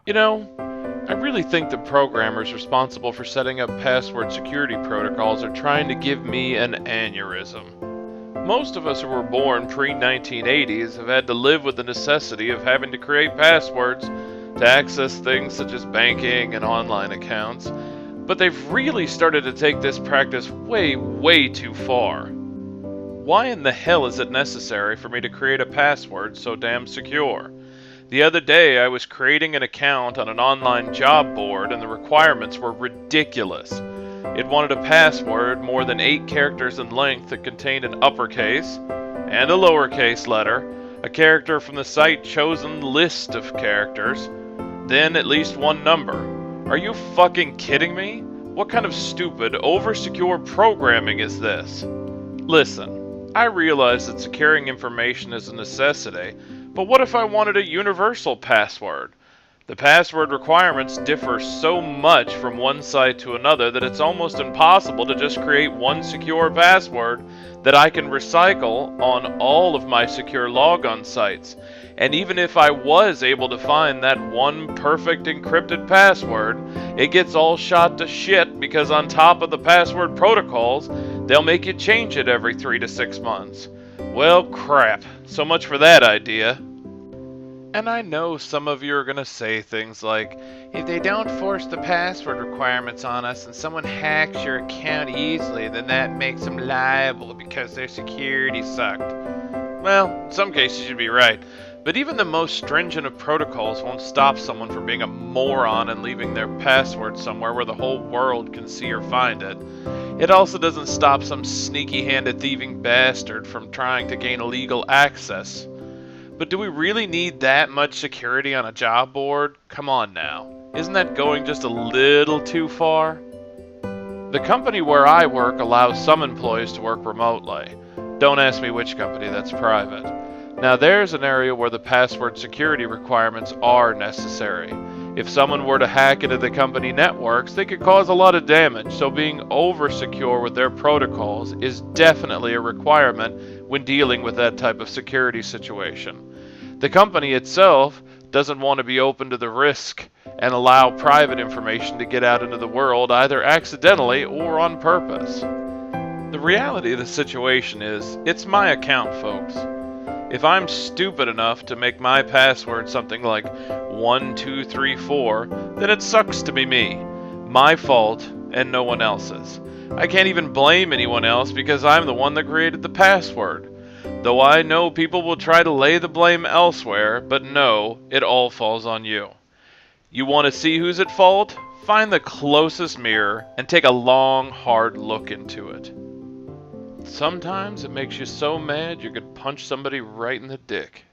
You know, I really think the programmers responsible for setting up password security protocols are trying to give me an aneurysm. Most of us who were born pre-1980s have had to live with the necessity of having to create passwords to access things such as banking and online accounts, but they've really started to take this practice way, way too far. Why in the hell is it necessary for me to create a password so damn secure? The other day, I was creating an account on an online job board, and the requirements were ridiculous. It wanted a password more than 8 characters in length that contained an uppercase and a lowercase letter, a character from the site chosen list of characters, then at least one number. Are you fucking kidding me? What kind of stupid, over-secure programming is this? Listen, I realize that securing information is a necessity, but what if I wanted a universal password? The password requirements differ so much from one site to another that it's almost impossible to just create one secure password that I can recycle on all of my secure logon sites. And even if I was able to find that one perfect encrypted password, it gets all shot to shit because on top of the password protocols, they'll make you change it every 3 to 6 months. Well, crap. So much for that idea. And I know some of you are going to say things like, if they don't force the password requirements on us and someone hacks your account easily, then that makes them liable because their security sucked. Well, in some cases you'd be right, but even the most stringent of protocols won't stop someone from being a moron and leaving their password somewhere where the whole world can see or find it. It also doesn't stop some sneaky-handed thieving bastard from trying to gain illegal access. But do we really need that much security on a job board? Come on now. Isn't that going just a little too far? The company where I work allows some employees to work remotely. Don't ask me which company, that's private. Now there's an area where the password security requirements are necessary. If someone were to hack into the company networks, they could cause a lot of damage, so being over-secure with their protocols is definitely a requirement when dealing with that type of security situation. The company itself doesn't want to be open to the risk and allow private information to get out into the world either accidentally or on purpose. The reality of the situation is, it's my account, folks. If I'm stupid enough to make my password something like 1234, then it sucks to be me. My fault and no one else's. I can't even blame anyone else because I'm the one that created the password. Though I know people will try to lay the blame elsewhere, but no, it all falls on you. You want to see who's at fault? Find the closest mirror and take a long, hard look into it. Sometimes it makes you so mad you could punch somebody right in the dick.